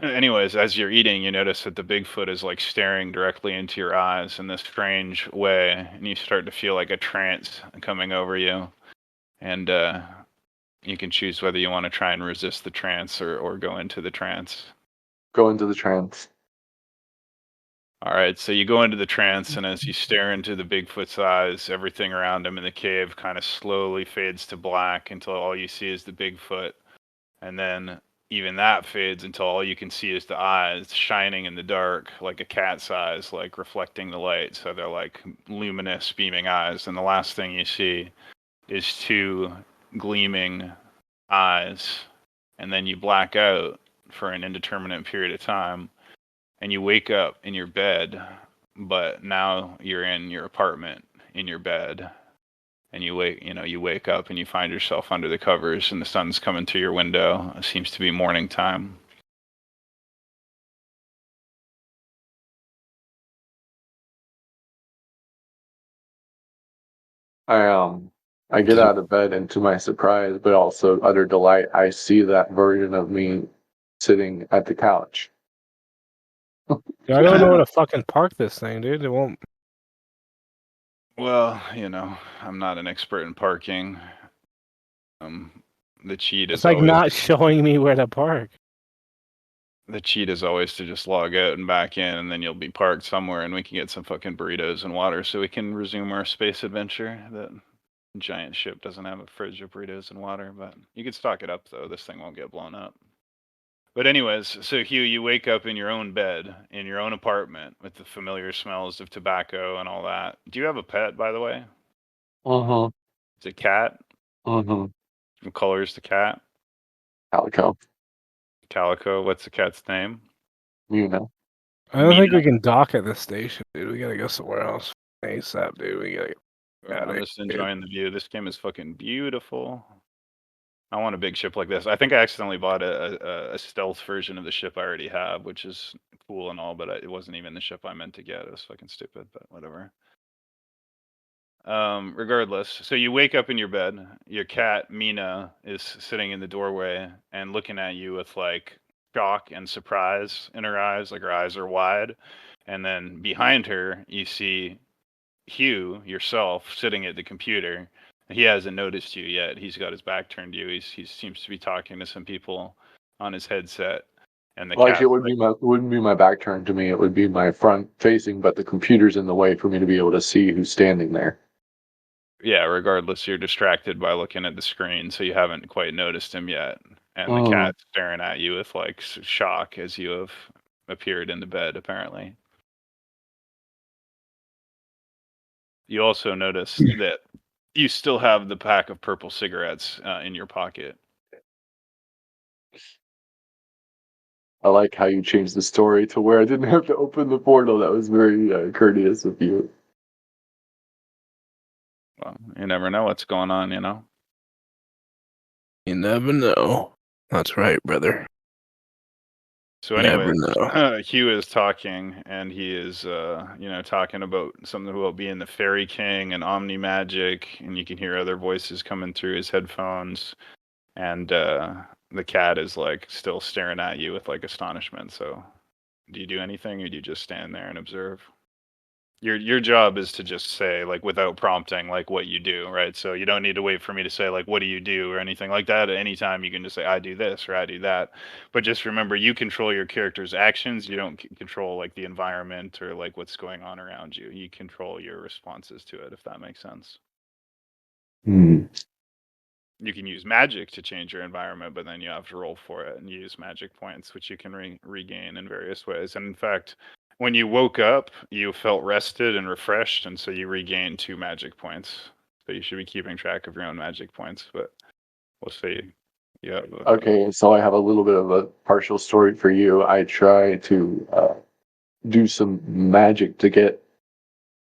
anyways, as you're eating, you notice that the Bigfoot is like staring directly into your eyes in this strange way, and you start to feel like a trance coming over you. And you can choose whether you want to try and resist the trance or go into the trance. Go into the trance. All right, so you go into the trance, and as you stare into the Bigfoot's eyes, everything around him in the cave kind of slowly fades to black until all you see is the Bigfoot. And then even that fades until all you can see is the eyes shining in the dark like a cat's eyes, like reflecting the light. So they're like luminous, beaming eyes. And the last thing you see is 2 gleaming eyes. And then you black out for an indeterminate period of time. And you wake up in your bed, but now you're in your apartment in your bed. And you wake up and you find yourself under the covers, and the sun's coming through your window. It seems to be morning time. I get out of bed, and to my surprise, but also utter delight, I see that version of me sitting at the couch. Dude, I don't know where to fucking park this thing, dude. It won't. Well, I'm not an expert in parking. The cheat It's is like always not showing me where to park. to just log out and back in, and then you'll be parked somewhere, and we can get some fucking burritos and water, so we can resume our space adventure. That giant ship doesn't have a fridge of burritos and water, but you can stock it up though. This thing won't get blown up. But anyways, so Hugh, you wake up in your own bed, in your own apartment, with the familiar smells of tobacco and all that. Do you have a pet, by the way? Uh-huh. Is it cat? Uh-huh. What color is the cat? Calico. Calico. What's the cat's name? You know. I don't think Mina. we can dock at this station, dude. We gotta go somewhere else. ASAP, dude. We gotta get out of I'm here. just enjoying the view. This game is fucking beautiful. I want a big ship like this. I think I accidentally bought a stealth version of the ship I already have, which is cool and all, but it wasn't even the ship I meant to get. It was fucking stupid, but whatever. Regardless, so you wake up in your bed. Your cat Mina is sitting in the doorway and looking at you with like shock and surprise in her eyes, like her eyes are wide. And then behind her, you see Hugh yourself sitting at the computer. He hasn't noticed you yet. He's got his back turned to you. He seems to be talking to some people on his headset. And the Well, actually, cat's it wouldn't be my back turned to me. It would be my front facing, but the computer's in the way for me to be able to see who's standing there. yeah, regardless, you're distracted by looking at the screen, so you haven't quite noticed him yet. And the Mm. cat's staring at you with like shock as you have appeared in the bed, apparently. You also notice that you still have the pack of purple cigarettes in your pocket. I like how you changed the story to where I didn't have to open the portal. That was very courteous of you. Well, you never know what's going on, you know? You never know. That's right, brother. So Never anyway, know. Hugh is talking, and he is, talking about something about being the Fairy King and Omni Magic, and you can hear other voices coming through his headphones, and the cat is like still staring at you with like astonishment. So, do you do anything, or do you just stand there and observe? Your job is to just say, like, without prompting, like, what you do, right? So you don't need to wait for me to say, like, what do you do or anything like that. At any time, you can just say, I do this or I do that. But just remember, you control your character's actions. You don't control like the environment or like what's going on around you. You control your responses to it, if that makes sense. Hmm. You can use magic to change your environment, but then you have to roll for it and use magic points, which you can regain in various ways. And in fact, when you woke up, you felt rested and refreshed, and so you regained 2 magic points. So you should be keeping track of your own magic points, but we'll see. Yeah. Okay, so I have a little bit of a partial story for you. I try to do some magic to get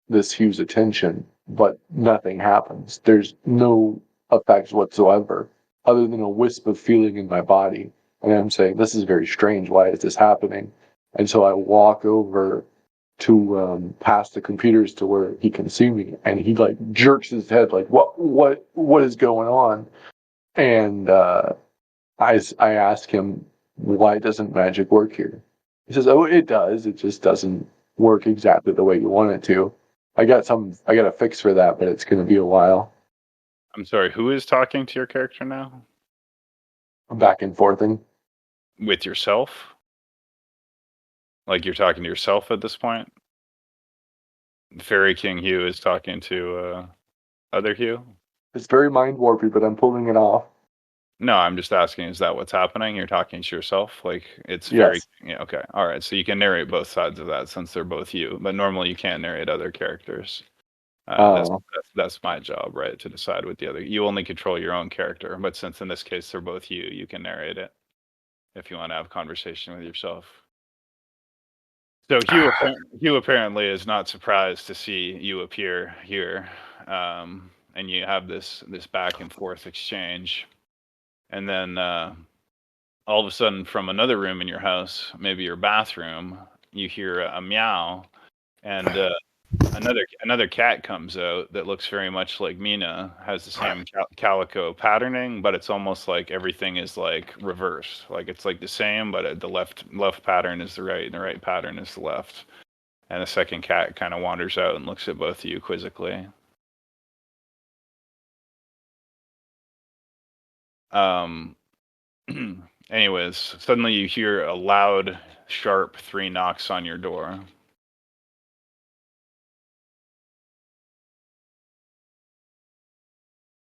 this Hugh's attention, but nothing happens. There's no effects whatsoever, other than a wisp of feeling in my body. And I'm saying, this is very strange. Why is this happening? And so I walk over to past the computers to where he can see me, and he like jerks his head, like, what is going on? And I ask him, why doesn't magic work here? He says, oh, it does. It just doesn't work exactly the way you want it to. I got a fix for that, but it's going to be a while. I'm sorry, who is talking to your character now? I'm back and forthing. With yourself? Like you're talking to yourself at this point? Fairy King Hugh is talking to other Hugh? It's very mind warpy, but I'm pulling it off. No, I'm just asking, is that what's happening? You're talking to yourself? Like, it's very... Yes. Yeah, okay. All right. So you can narrate both sides of that since they're both you. But normally you can't narrate other characters. That's, Oh. that's my job, right? To decide with the other. You only control your own character. But since in this case they're both you, you can narrate it if you want to have a conversation with yourself. So Hugh apparently is not surprised to see you appear here. And you have this back and forth exchange. And then all of a sudden, from another room in your house, maybe your bathroom, you hear a meow, and Another cat comes out that looks very much like Mina, has the same calico patterning, but it's almost like everything is like reversed. Like it's like the same, but the left pattern is the right, and the right pattern is the left. And the second cat kind of wanders out and looks at both of you quizzically. Anyways, suddenly you hear a loud, sharp 3 knocks on your door.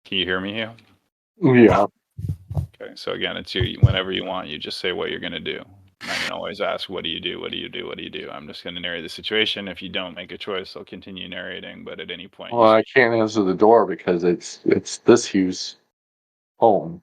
Can you hear me here? Yeah. Okay, so again, it's you. Whenever you want, you just say what you're gonna do. I can always ask, "What do you do? What do you do? What do you do?" I'm just gonna narrate the situation. If you don't make a choice, I'll continue narrating. But at any point, Well, I can't answer the door because it's this Hugh's home.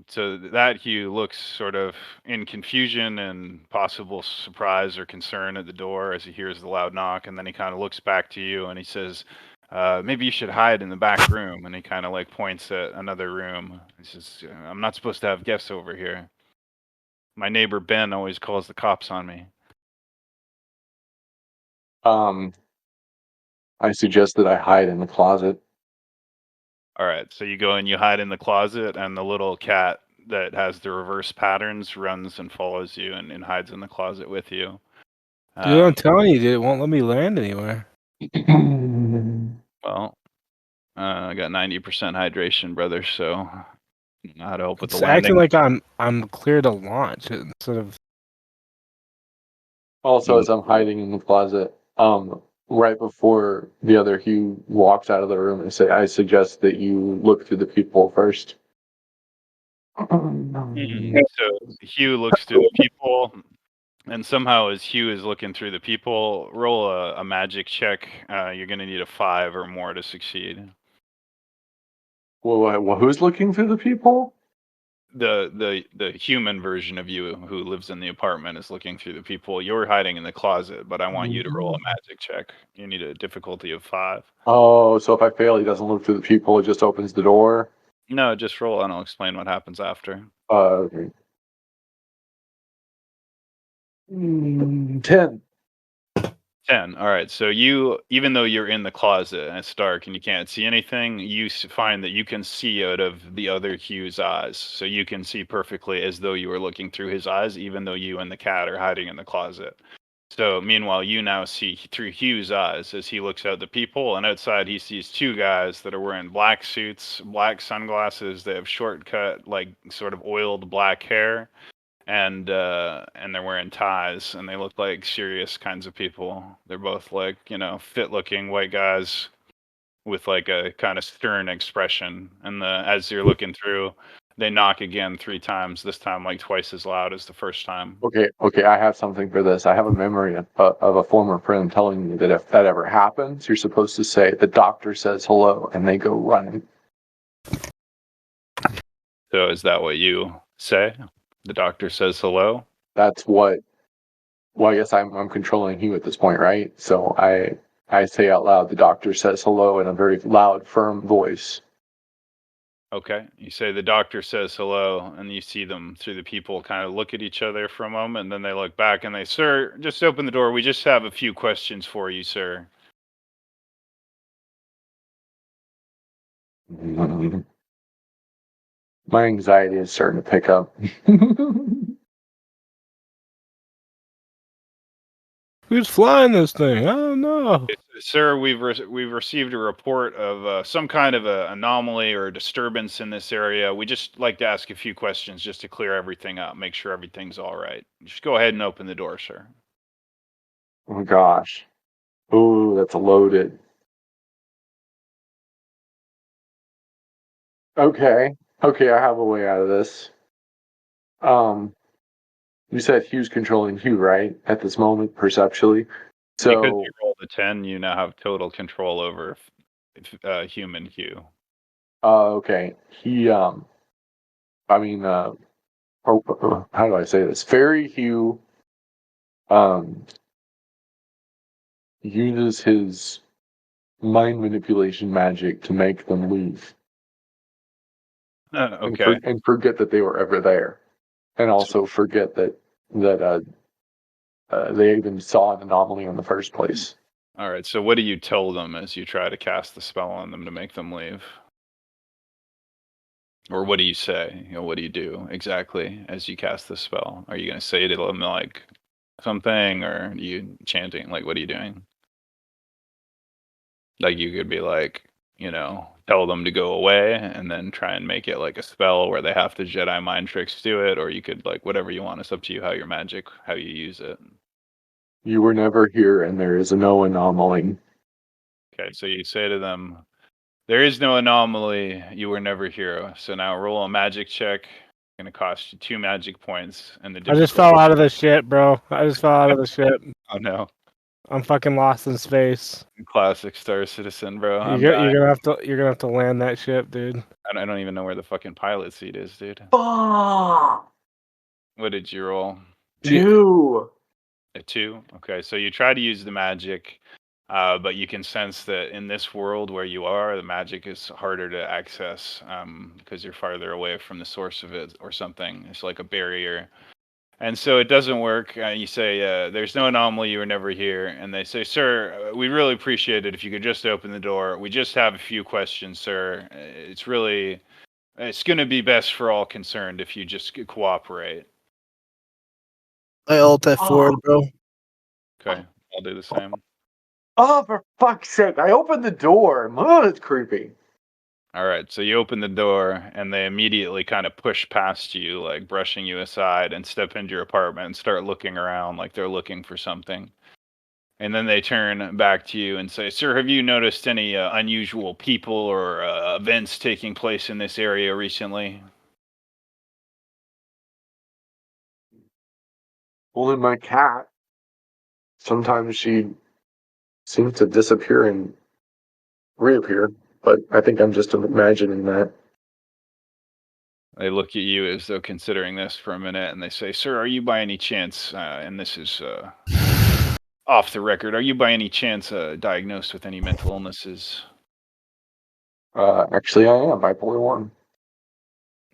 so that Hugh looks sort of in confusion and possible surprise or concern at the door as he hears the loud knock, and then he kind of looks back to you and he says, "Maybe you should hide in the back room." And he kind of like points at another room. He says, "I'm not supposed to have guests over here. My neighbor Ben always calls the cops on me." Um, I suggest that I hide in the closet. All right, so you go and you hide in the closet, and the little cat that has the reverse patterns runs and follows you and hides in the closet with you. Dude, I'm telling you, dude, it won't let me land anywhere. Well, I got 90% hydration, brother, so I don't know how to help with the It's acting landing. like I'm clear to launch instead of. Also, as I'm hiding in the closet, right before the other Hugh walks out of the room, I suggest that you look through the peephole first. So Hugh looks through the people, and somehow as Hugh is looking through the people, roll a magic check. You're going to need a 5 or more to succeed. Well, who's looking through the peephole? The human version of you who lives in the apartment is looking through the people. You're hiding in the closet, but I want you to roll a magic check. You need a difficulty of 5. Oh, so if I fail, he doesn't look through the peephole; it just opens the door. No, just roll and I'll explain what happens after. Okay. 10. 10. All right. So you, even though you're in the closet and it's dark and you can't see anything, you find that you can see out of the other Hugh's eyes. So you can see perfectly as though you were looking through his eyes, even though you and the cat are hiding in the closet. So meanwhile, you now see through Hugh's eyes as he looks out the people, and outside he sees 2 guys that are wearing black suits, black sunglasses. They have shortcut, like sort of oiled black hair, and they're wearing ties, and they look like serious kinds of people. They're both like, fit looking white guys with like a kind of stern expression. And as you're looking through, they knock again 3 times, this time like twice as loud as the first time. Okay, I have something for this. I have a memory of a former friend telling me that if that ever happens, you're supposed to say, "The doctor says hello," and they go running. So is that what you say? The doctor says hello? That's what. Well, I guess I'm controlling you at this point, right? So I say out loud, "The doctor says hello," in a very loud, firm voice. Okay. You say the doctor says hello, and you see them through the people kind of look at each other for a moment, and then they look back and they, "Sir, just open the door. We just have a few questions for you, sir." My anxiety is starting to pick up. Who's flying this thing? Oh no! Sir, we've received a report of some kind of a anomaly or disturbance in this area. We just like to ask a few questions just to clear everything up, make sure everything's all right. Just go ahead and open the door, sir. Oh gosh. Ooh, that's loaded. Okay. Okay, I have a way out of this. Um, you said Hugh's controlling Hugh, right? At this moment, perceptually. Because So, you rolled a 10, you now have total control over human Hugh. okay. I mean, how do I say this? Fairy Hugh, um, uses his mind manipulation magic to make them leave Okay. and forget that they were ever there, and also forget that they even saw an anomaly in the first place. All right. So what do you tell them as you try to cast the spell on them to make them leave? Or what do you say? What do you do exactly as you cast the spell? Are you going to say to them like something, or are you chanting? Like, what are you doing? Like, you could be like, tell them to go away, and then try and make it like a spell where they have to Jedi mind tricks do it, or you could like whatever you want. It's up to you how you use it. You were never here, and there is no anomaly. Okay, so you say to them, there is no anomaly. You were never here. So now roll a magic check. Going to cost you 2 magic points, and the I just difficulty. fell out of the ship, bro. I just fell out of the ship. Oh no! I'm fucking lost in space. Classic Star Citizen, bro. I'm You're, dying. you're gonna have to land that ship, dude. I don't even know where the fucking pilot seat is, dude. Fuck! What did you roll? 2. A 2. Okay, so you try to use the magic, but you can sense that in this world where you are, the magic is harder to access because you're farther away from the source of it or something. It's like a barrier. And so it doesn't work. You say, there's no anomaly, you were never here. And they say, sir, we really appreciate it if you could just open the door. We just have a few questions, sir. It's going to be best for all concerned if you just cooperate. I ult at Oh. forward, bro. Okay, I'll do the same. Oh, for fuck's sake! I opened the door. Oh, it's creepy. All right, so you open the door, and they immediately kind of push past you, like brushing you aside, and step into your apartment and start looking around like they're looking for something. And then they turn back to you and say, sir, have you noticed any unusual people or events taking place in this area recently? Only my cat. Sometimes she seems to disappear and reappear, but I think I'm just imagining that. They look at you as though considering this for a minute, and they say, sir, are you by any chance, and this is off the record, are you by any chance diagnosed with any mental illnesses? Actually, I am bipolar 1.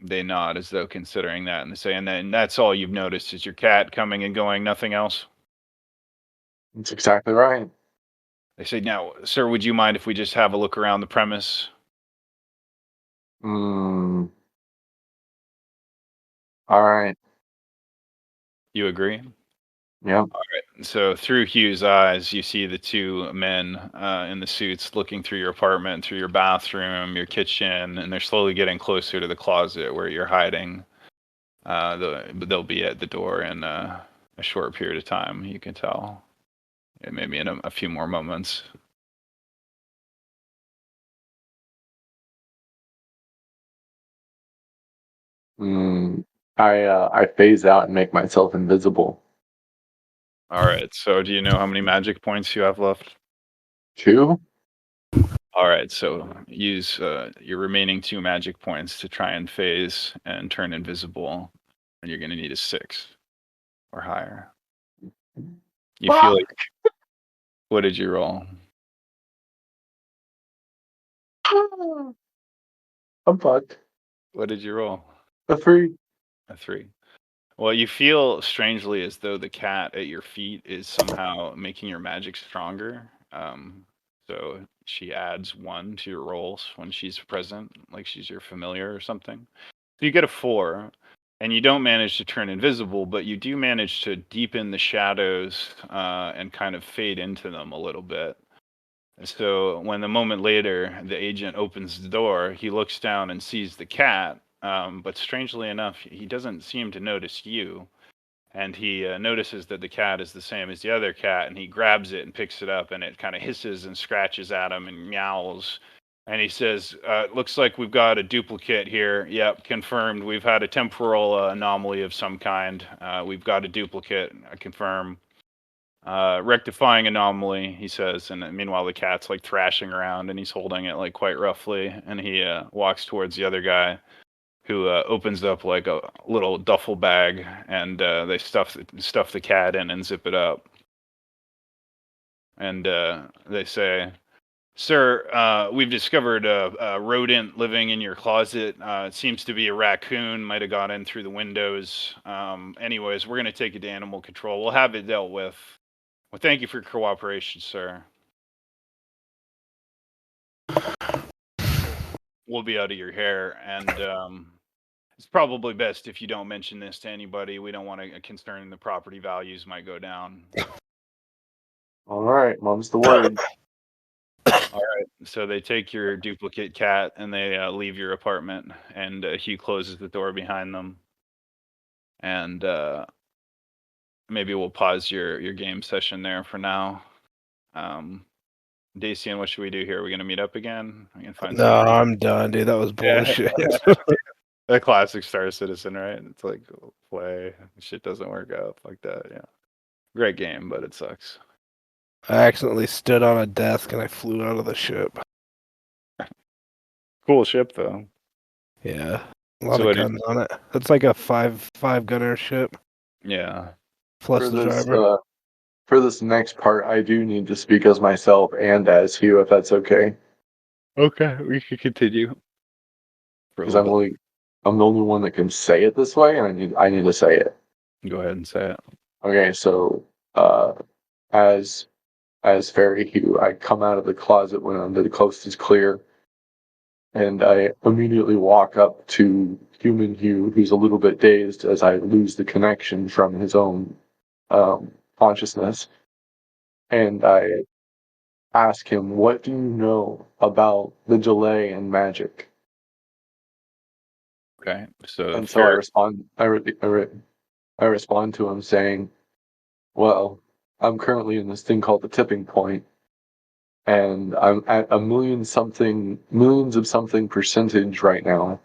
They nod as though considering that, and they say, and then that's all you've noticed is your cat coming and going, nothing else? That's exactly right. They say, now, sir, would you mind if we just have a look around the premise? Hmm. All right. You agree? Yeah. So through Hugh's eyes, you see the 2 men in the suits looking through your apartment, through your bathroom, your kitchen, and they're slowly getting closer to the closet where you're hiding. They'll be at the door in a short period of time, you can tell. Yeah, maybe in a few more moments. Hmm. I phase out and make myself invisible. All right, so do you know how many magic points you have left? 2. All right, so use your remaining 2 magic points to try and phase and turn invisible, and you're going to need a 6 or higher. You feel like, what did you roll? I'm fucked. What did you roll? A 3. A 3. Well, you feel strangely as though the cat at your feet is somehow making your magic stronger. So she adds 1 to your rolls when she's present, like she's your familiar or something. So you get a 4, and you don't manage to turn invisible, but you do manage to deepen the shadows and kind of fade into them a little bit. And so when a moment later the agent opens the door, he looks down and sees the cat, but strangely enough, he doesn't seem to notice you. And he notices that the cat is the same as the other cat, and he grabs it and picks it up, and it kind of hisses and scratches at him and meows. And he says, looks like we've got a duplicate here. Yep, confirmed. We've had a temporal anomaly of some kind. We've got a duplicate, I confirm. Rectifying anomaly, he says, and meanwhile the cat's like thrashing around, and he's holding it like quite roughly, and he walks towards the other guy, who opens up like a little duffel bag, and they stuff the cat in and zip it up, and they say, sir, we've discovered a rodent living in your closet. It seems to be a raccoon, might have got in through the windows. Anyways, we're going to take it to animal control. We'll have it dealt with. Well, thank you for your cooperation, sir. will be out of your hair, and it's probably best if you don't mention this to anybody. We don't want to concern the property values might go down. All right, mom's the word. All right. So they take your duplicate cat and they leave your apartment, and Hugh closes the door behind them. And maybe we'll pause your game session there for now. Dacian, what should we do here? Are we gonna meet up again? I can find No, somebody. I'm done, dude. That was Yeah. bullshit. A classic Star Citizen, right? It's like play shit doesn't work out like that. Yeah, great game, but it sucks. I accidentally stood on a desk and I flew out of the ship. Cool ship though. Yeah, a lot So of what? guns on it. It's like a five gunner ship Yeah. plus For the this driver. for this next part, I do need to speak as myself and as Hugh, if that's okay, Okay, we could continue for a because little bit. I'm the only one that can say it this way, and I need to say it. Go ahead and say it. Okay, so uh, as Fairy Hugh, I come out of the closet when the coast is clear, and I immediately walk up to Human Hugh, who's a little bit dazed as I lose the connection from his own consciousness, and I ask him, "What do you know about the delay in magic?" Okay, so And so fair. I respond to him saying, "Well, I'm currently in this thing called the tipping point, and I'm at a millions of something percentage right now.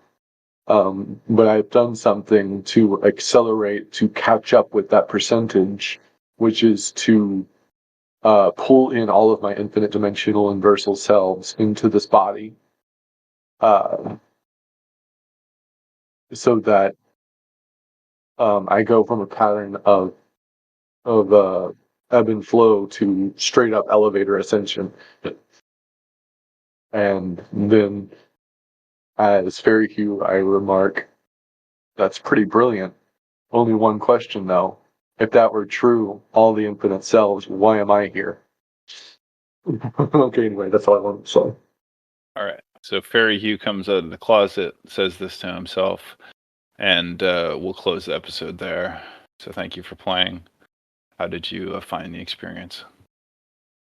But I've done something to accelerate to catch up with that percentage, which is to pull in all of my infinite dimensional universal selves into this body, uh, so that I go from a pattern of ebb and flow to straight up elevator ascension." And then, as Fairy Hugh, I remark, "That's pretty brilliant. Only one question, though. If that were true, all the infinite selves, why am I here?" Okay, anyway, that's all I want to say. All right. So Fairy Hugh comes out of the closet, says this to himself, and we'll close the episode there. So thank you for playing. How did you find the experience?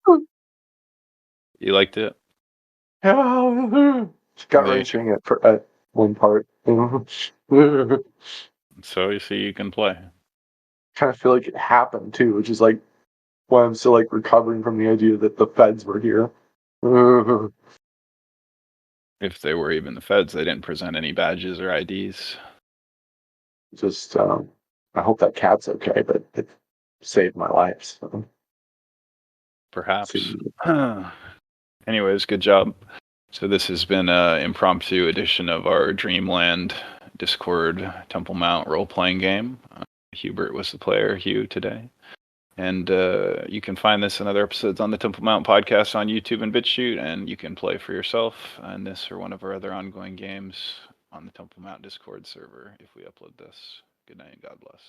You liked it? Gut They, wrenching at one part. Kind so you see, you can play. of feel like it happened too, which is like why I'm still like recovering from the idea that the feds were here. If they were even the feds, they didn't present any badges or IDs. Just I hope that cat's okay, but it saved my life. So. Perhaps. See. Anyways, good job. So this has been an impromptu edition of our Dreamland Discord Temple Mount role-playing game. Hubert was the player, Hugh, today. And you can find this and other episodes on the Temple Mount podcast on YouTube and BitChute, and you can play for yourself on this or one of our other ongoing games on the Temple Mount Discord server if we upload this. Good night and God bless.